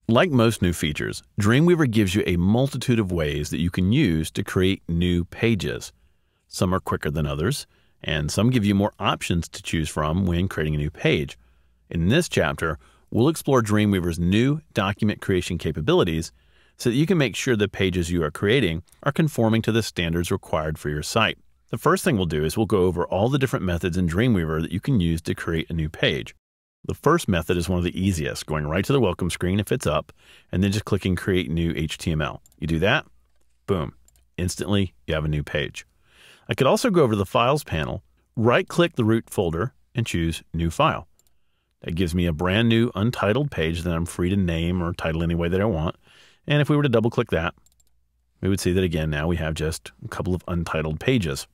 Like most new features, Dreamweaver gives you a multitude of ways that you can use to create new pages. Some are quicker than others, and some give you more options to choose from when creating a new page. In this chapter, we'll explore Dreamweaver's new document creation capabilities so that you can make sure the pages you are creating are conforming to the standards required for your site. The first thing we'll do is we'll go over all the different methods in Dreamweaver that you can use to create a new page. The first method is one of the easiest, going right to the welcome screen if it's up, and then just clicking Create New HTML. You do that, boom, instantly you have a new page. I could also go over to the Files panel, right-click the root folder, and choose New File. That gives me a brand new untitled page that I'm free to name or title any way that I want. And if we were to double-click that, we would see that again, now we have just a couple of untitled pages.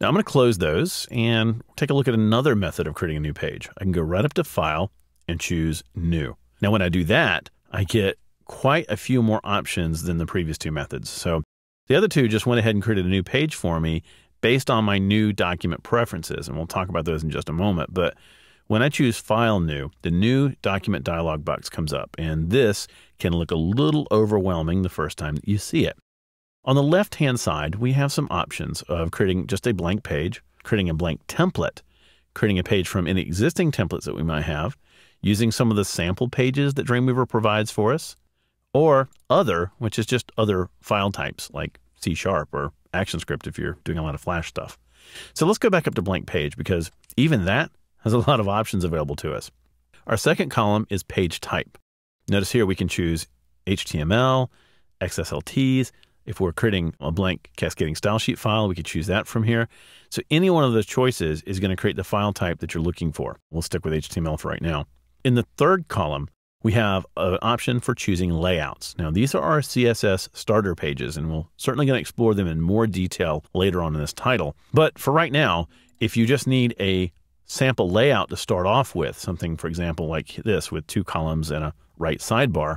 Now I'm going to close those and take a look at another method of creating a new page. I can go right up to File and choose New. Now when I do that, I get quite a few more options than the previous two methods. So the other two just went ahead and created a new page for me based on my new document preferences. And we'll talk about those in just a moment. But when I choose File New, the new document dialog box comes up. And this can look a little overwhelming the first time that you see it. On the left-hand side, we have some options of creating just a blank page, creating a blank template, creating a page from any existing templates that we might have, using some of the sample pages that Dreamweaver provides for us, or other, which is just other file types like C# or ActionScript if you're doing a lot of Flash stuff. So let's go back up to blank page because even that has a lot of options available to us. Our second column is page type. Notice here we can choose HTML, XSLTs. If we're creating a blank cascading style sheet file, we could choose that from here. So any one of those choices is going to create the file type that you're looking for. We'll stick with HTML for right now. In the third column, we have an option for choosing layouts. Now, these are our CSS starter pages, and we're certainly going to explore them in more detail later on in this title. But for right now, if you just need a sample layout to start off with, something, for example, like this with 2 columns and a right sidebar,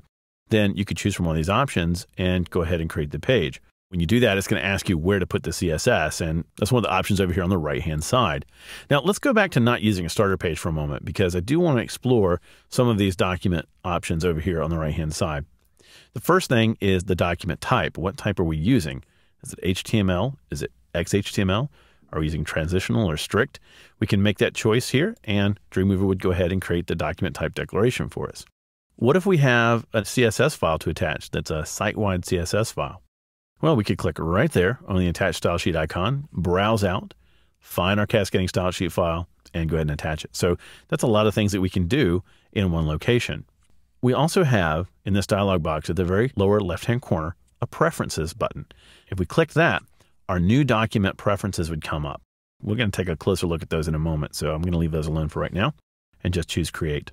then you could choose from one of these options and go ahead and create the page. When you do that, it's going to ask you where to put the CSS, and that's one of the options over here on the right-hand side. Now, let's go back to not using a starter page for a moment, because I do want to explore some of these document options over here on the right-hand side. The first thing is the document type. What type are we using? Is it HTML? Is it XHTML? Are we using transitional or strict? We can make that choice here, and Dreamweaver would go ahead and create the document type declaration for us. What if we have a CSS file to attach that's a site-wide CSS file? Well, we could click right there on the attach style sheet icon, browse out, find our cascading style sheet file, and go ahead and attach it. So that's a lot of things that we can do in one location. We also have in this dialog box at the very lower left-hand corner, a preferences button. If we click that, our new document preferences would come up. We're going to take a closer look at those in a moment. So I'm going to leave those alone for right now and just choose create.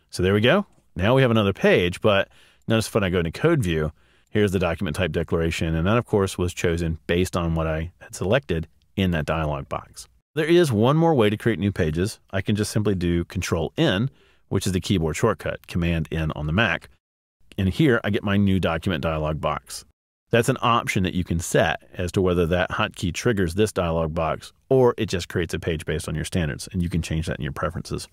So there we go. Now we have another page, but notice when I go into code view, here's the document type declaration. And that, of course, was chosen based on what I had selected in that dialog box. There is one more way to create new pages. I can just simply do Control-N, which is the keyboard shortcut, Command-N on the Mac. And here I get my new document dialog box. That's an option that you can set as to whether that hotkey triggers this dialog box or it just creates a page based on your standards. And you can change that in your preferences.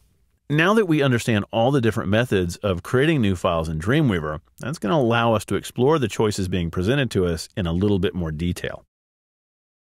Now that we understand all the different methods of creating new files in Dreamweaver, that's going to allow us to explore the choices being presented to us in a little bit more detail.